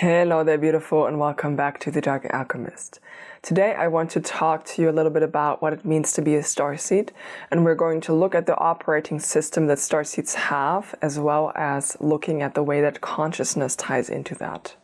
Hello there, beautiful, and welcome back to The Dark Alchemist. Today I want to talk to you a little bit about what it means to be a starseed, and we're going to look at the operating system that starseeds have, as well as looking at the way that consciousness ties into that.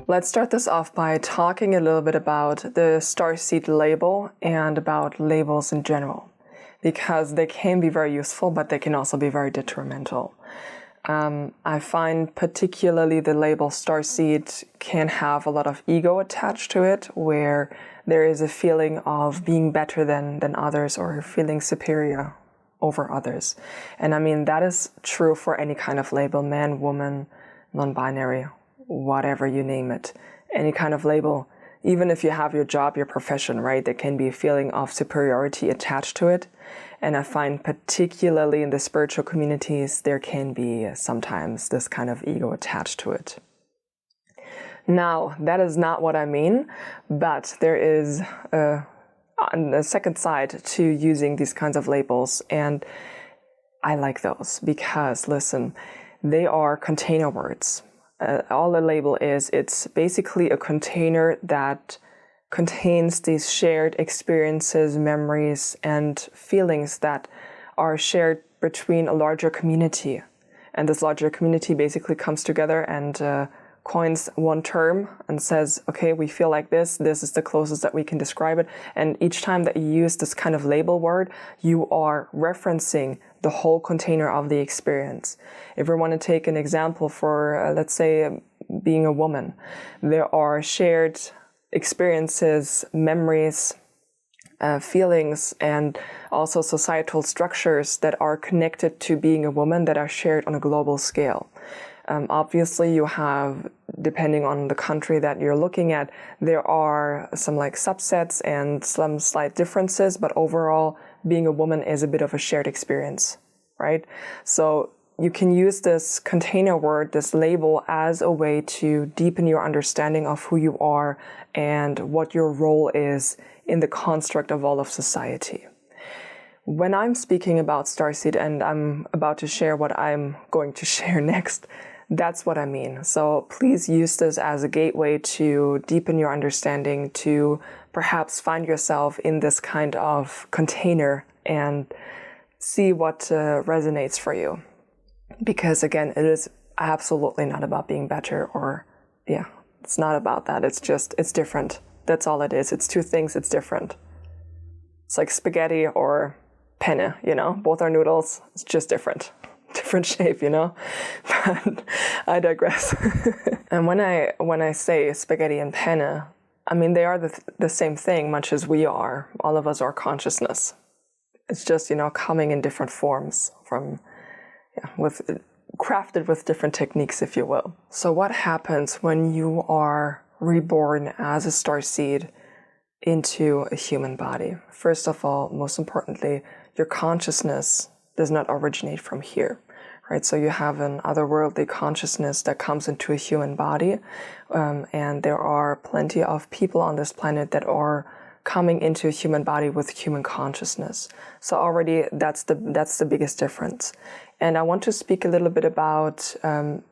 Let's start this off by talking a little bit about the Starseed Label and about labels in general, because they can be very useful, but they can also be very detrimental. I find particularly the label Starseed can have a lot of ego attached to it, where there is a feeling of being better than others or feeling superior over others. And I mean, that is true for any kind of label, man, woman, non-binary, whatever you name it, any kind of label. Even if you have your job, your profession, right, there can be a feeling of superiority attached to it. And I find particularly in the spiritual communities, there can be sometimes this kind of ego attached to it. Now, that is not what I mean, but there is a second side to using these kinds of labels. And I like those because, listen, they are container words. All a label is, it's basically a container that contains these shared experiences, memories, and feelings that are shared between a larger community. And this larger community basically comes together and coins one term and says, okay, we feel like this is the closest that we can describe it. And each time that you use this kind of label word, you are referencing the whole container of the experience. If we want to take an example for, let's say, being a woman, there are shared experiences, memories, feelings, and also societal structures that are connected to being a woman that are shared on a global scale. Obviously, you have, depending on the country that you're looking at, there are some like subsets and some slight differences, but overall, being a woman is a bit of a shared experience, right? So you can use this container word, this label, as a way to deepen your understanding of who you are and what your role is in the construct of all of society. When I'm speaking about Starseed, and I'm about to share what I'm going to share next, that's what I mean. So please use this as a gateway to deepen your understanding, to perhaps find yourself in this kind of container and see what resonates for you. Because again, it is absolutely not about being better or, it's not about that. It's just, it's different. That's all it is. It's two things, it's different. It's like spaghetti or penne, both are noodles, it's just different shape, but I digress. And when I say spaghetti and penne, I mean, they are the same thing, much as we are. All of us are consciousness. It's just, coming in different forms crafted with different techniques, if you will. So what happens when you are reborn as a starseed into a human body? First of all, most importantly, your consciousness does not originate from here, right? So you have an otherworldly consciousness that comes into a human body, and there are plenty of people on this planet that are coming into a human body with human consciousness. So already that's the biggest difference. And I want to speak a little bit about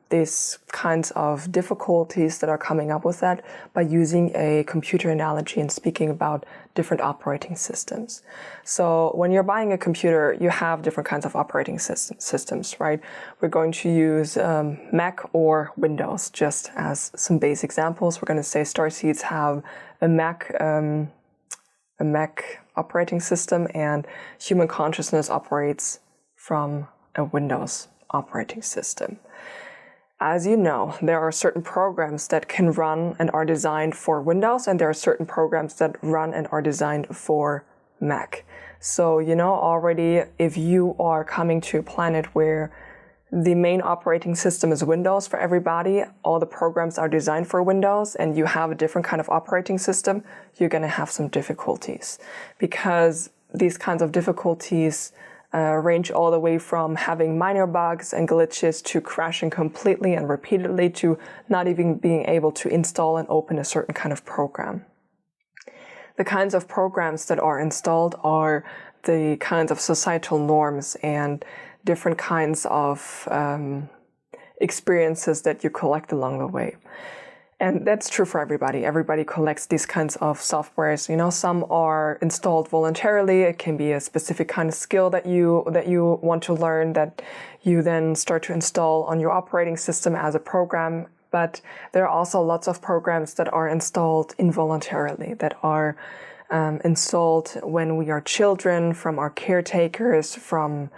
these kinds of difficulties that are coming up with that by using a computer analogy and speaking about different operating systems. So when you're buying a computer, you have different kinds of operating systems, right? We're going to use Mac or Windows, just as some base examples. We're going to say Starseeds have a Mac operating system, and human consciousness operates from a Windows operating system. As you know, there are certain programs that can run and are designed for Windows, and there are certain programs that run and are designed for Mac. So, already if you are coming to a planet where the main operating system is Windows for everybody, all the programs are designed for Windows, and you have a different kind of operating system, you're going to have some difficulties, because these kinds of difficulties range all the way from having minor bugs and glitches to crashing completely and repeatedly to not even being able to install and open a certain kind of program. The kinds of programs that are installed are the kinds of societal norms and different kinds of experiences that you collect along the way. And that's true for everybody. Everybody collects these kinds of softwares. You know, some are installed voluntarily. It can be a specific kind of skill that you want to learn that you then start to install on your operating system as a program. But there are also lots of programs that are installed involuntarily, that are installed when we are children, from our caretakers, from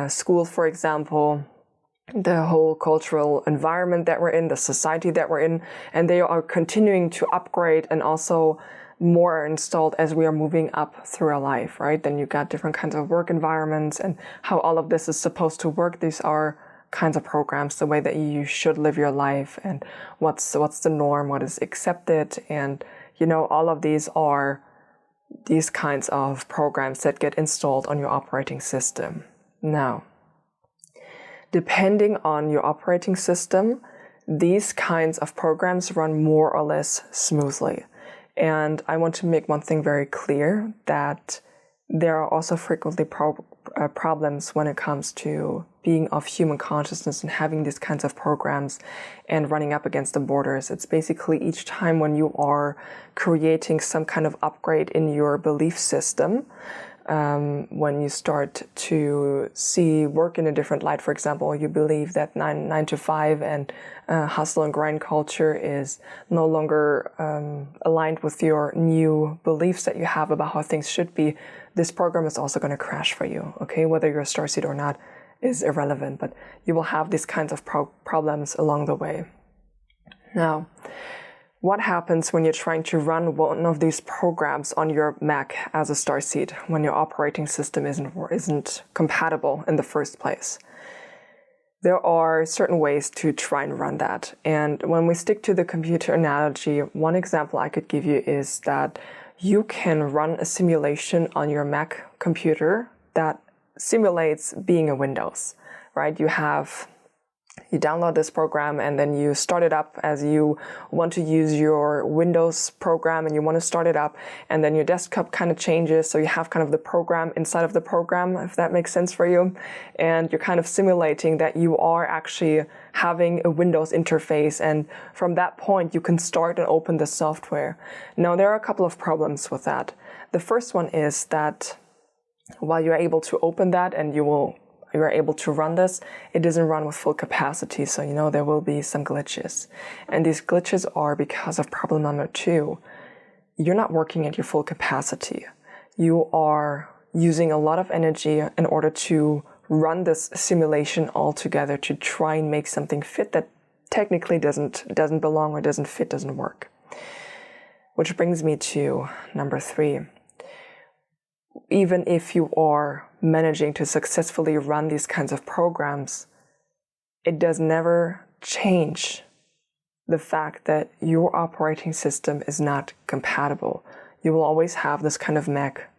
school, for example, the whole cultural environment that we're in, the society that we're in, and they are continuing to upgrade, and also more are installed as we are moving up through our life, right? Then you got different kinds of work environments and how all of this is supposed to work. These are kinds of programs, the way that you should live your life, and what's the norm, what is accepted, and you know, all of these are these kinds of programs that get installed on your operating system. Now, depending on your operating system, these kinds of programs run more or less smoothly. And I want to make one thing very clear, that there are also frequently problems when it comes to being of human consciousness and having these kinds of programs and running up against the borders. It's basically each time when you are creating some kind of upgrade in your belief system, when you start to see work in a different light. For example, you believe that 9 to 5 and hustle and grind culture is no longer aligned with your new beliefs that you have about how things should be. This program is also going to crash for you, okay? Whether you're a starseed or not is irrelevant, but you will have these kinds of problems along the way. Now, what happens when you're trying to run one of these programs on your Mac as a starseed, when your operating system isn't compatible in the first place? There are certain ways to try and run that. And when we stick to the computer analogy, one example I could give you is that you can run a simulation on your Mac computer that simulates being a Windows, right? You download this program and then you start it up as you want to use your Windows program, and you want to start it up, and then your desktop kind of changes, so you have kind of the program inside of the program, if that makes sense for you, and you're kind of simulating that you are actually having a Windows interface, and from that point you can start and open the software. Now, there are a couple of problems with that. The first one is that while you're able to open that and you're able to run this, it doesn't run with full capacity. So, you know, there will be some glitches. And these glitches are because of problem number 2. You're not working at your full capacity. You are using a lot of energy in order to run this simulation all together to try and make something fit that technically doesn't belong or doesn't fit, doesn't work. Which brings me to number 3. Even if you are managing to successfully run these kinds of programs, it does never change the fact that your operating system is not compatible. You will always have this kind of Mac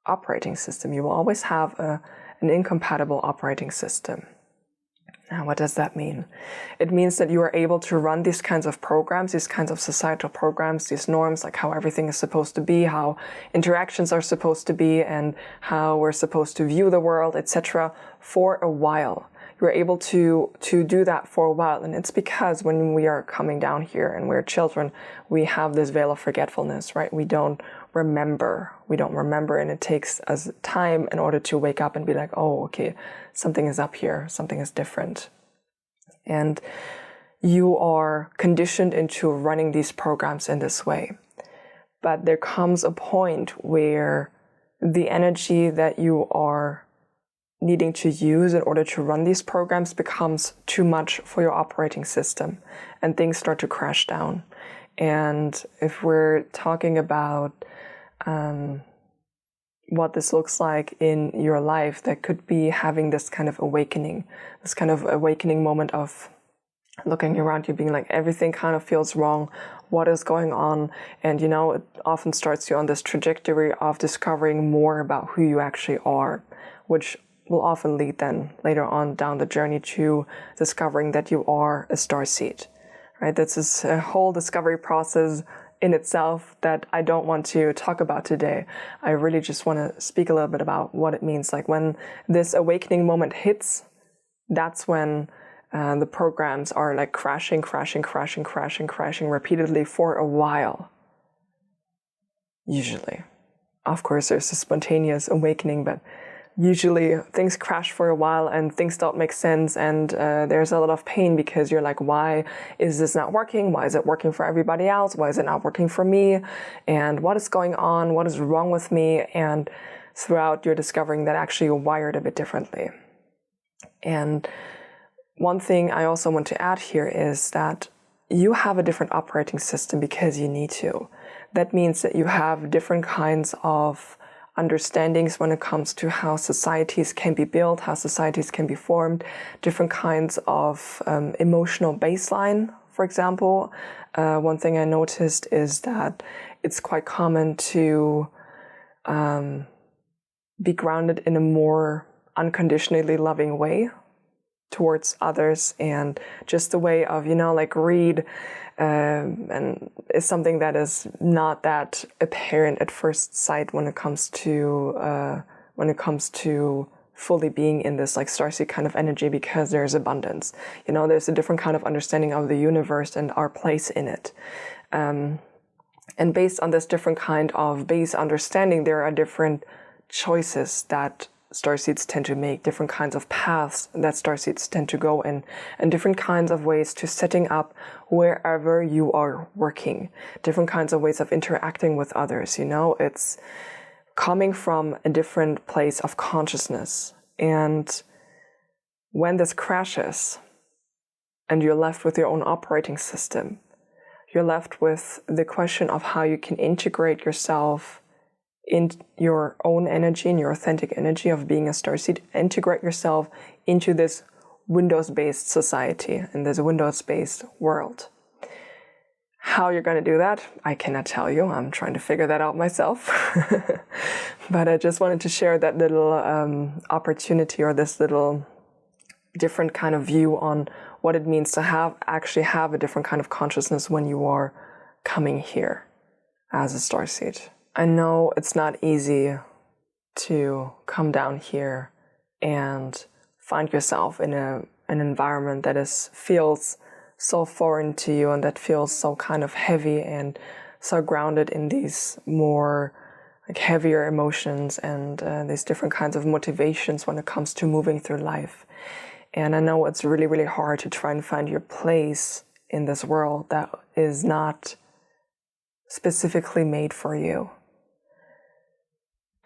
operating system. You will always have an incompatible operating system. Now, what does that mean? It means that you are able to run these kinds of programs, these kinds of societal programs, these norms, like how everything is supposed to be, how interactions are supposed to be, and how we're supposed to view the world, etc., for a while. You're able to do that for a while, and it's because when we are coming down here and we're children, we have this veil of forgetfulness, right? We don't remember, and it takes us time in order to wake up and be like, oh, okay, something is up here, something is different. And you are conditioned into running these programs in this way. But there comes a point where the energy that you are needing to use in order to run these programs becomes too much for your operating system, and things start to crash down. And if we're talking about what this looks like in your life, that could be having this kind of awakening moment of looking around you, being like, everything kind of feels wrong. what is going on. And, it often starts you on this trajectory of discovering more about who you actually are, which will often lead then later on down the journey to discovering that you are a starseed, right? This is a whole discovery process in itself that I don't want to talk about today. I really just want to speak a little bit about what it means. Like when this awakening moment hits, that's when the programs are like crashing repeatedly for a while. Usually. Of course, there's a spontaneous awakening, but usually things crash for a while and things don't make sense, and there's a lot of pain because you're like, why is this not working? Why is it working for everybody else? Why is it not working for me? And what is going on? What is wrong with me? And throughout, you're discovering that actually you're wired a bit differently. And one thing I also want to add here is that you have a different operating system because you need to. That means that you have different kinds of understandings when it comes to how societies can be built, how societies can be formed, different kinds of emotional baseline, for example. One thing I noticed is that it's quite common to be grounded in a more unconditionally loving way towards others, and just the way of, like read and is something that is not that apparent at first sight when it comes to fully being in this like starseed kind of energy, because there's abundance. There's a different kind of understanding of the universe and our place in it. And based on this different kind of base understanding, there are different choices that starseeds tend to make, different kinds of paths that starseeds tend to go in, and different kinds of ways to setting up wherever you are working, different kinds of ways of interacting with others. It's coming from a different place of consciousness. And when this crashes and you're left with your own operating system, you're left with the question of how you can integrate yourself in your own energy, in your authentic energy of being a starseed, integrate yourself into this Windows-based society, in this Windows-based world. How you're going to do that, I cannot tell you. I'm trying to figure that out myself. But I just wanted to share that little opportunity, or this little different kind of view on what it means to actually have a different kind of consciousness when you are coming here as a starseed. I know it's not easy to come down here and find yourself in an environment that feels so foreign to you, and that feels so kind of heavy and so grounded in these more like heavier emotions and these different kinds of motivations when it comes to moving through life. And I know it's really, really hard to try and find your place in this world that is not specifically made for you.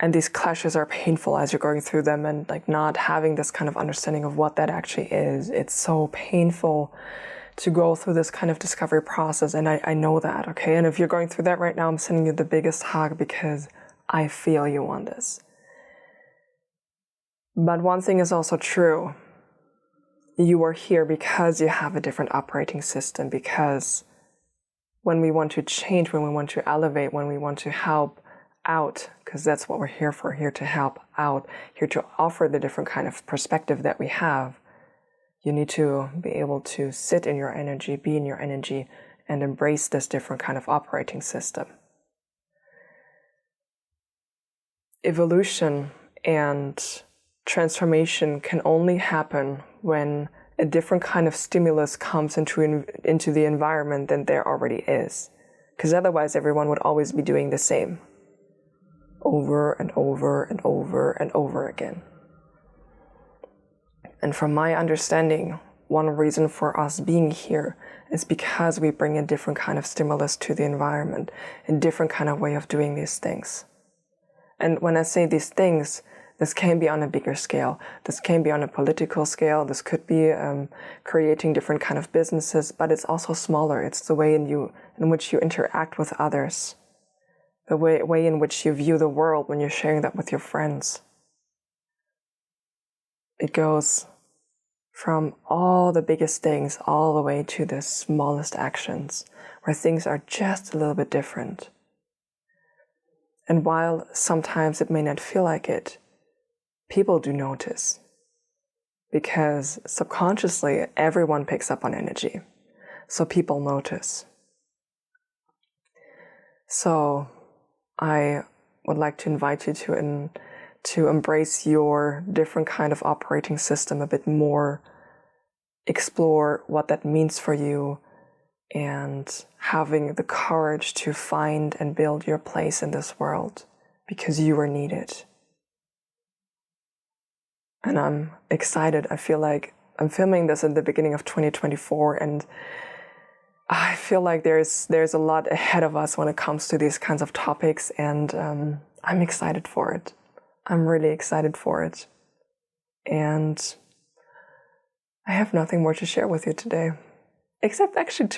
And these clashes are painful as you're going through them, and like not having this kind of understanding of what that actually is. It's so painful to go through this kind of discovery process, and I know that, okay? And if you're going through that right now, I'm sending you the biggest hug because I feel you on this. But one thing is also true. You are here because you have a different operating system, because when we want to change, when we want to elevate, when we want to help out, because that's what we're here for, here to help out, here to offer the different kind of perspective that we have, you need to be able to sit in your energy, be in your energy, and embrace this different kind of operating system. Evolution and transformation can only happen when a different kind of stimulus comes into the environment than there already is. Because otherwise everyone would always be doing the same, over and over and over and over again. And from my understanding, one reason for us being here is because we bring a different kind of stimulus to the environment, a different kind of way of doing these things. And when I say these things, this can be on a bigger scale. This can be on a political scale. This could be creating different kind of businesses, but it's also smaller. It's the way in which you interact with others, the way in which you view the world when you're sharing that with your friends. It goes from all the biggest things all the way to the smallest actions, where things are just a little bit different. And while sometimes it may not feel like it, people do notice. Because subconsciously, everyone picks up on energy. So people notice. So I would like to invite you to embrace your different kind of operating system a bit more, explore what that means for you, and having the courage to find and build your place in this world, because you are needed. And I'm excited. I feel like I'm filming this in the beginning of 2024, and I feel like there's a lot ahead of us when it comes to these kinds of topics, and I'm excited for it. I'm really excited for it. And I have nothing more to share with you today. Except actually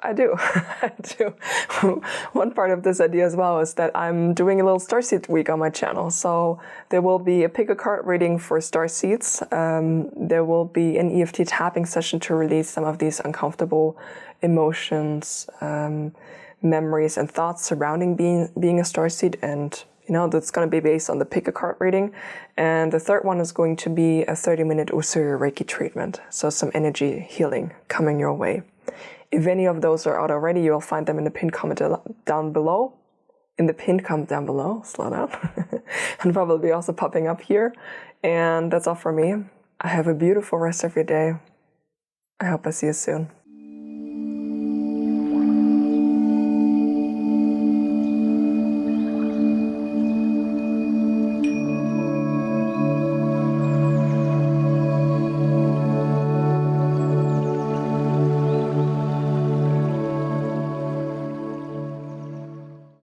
I do. I do. One part of this idea as well is that I'm doing a little Starseed week on my channel. So there will be a pick a card reading for Starseeds. There will be an EFT tapping session to release some of these uncomfortable emotions, memories and thoughts surrounding being a Starseed. And that's going to be based on the pick a card reading. And the third one is going to be a 30-minute Usui Reiki treatment. So some energy healing coming your way. If any of those are out already, you'll find them in the pinned comment down below. Slow down. And probably also popping up here. And that's all for me. I have a beautiful rest of your day. I hope I see you soon.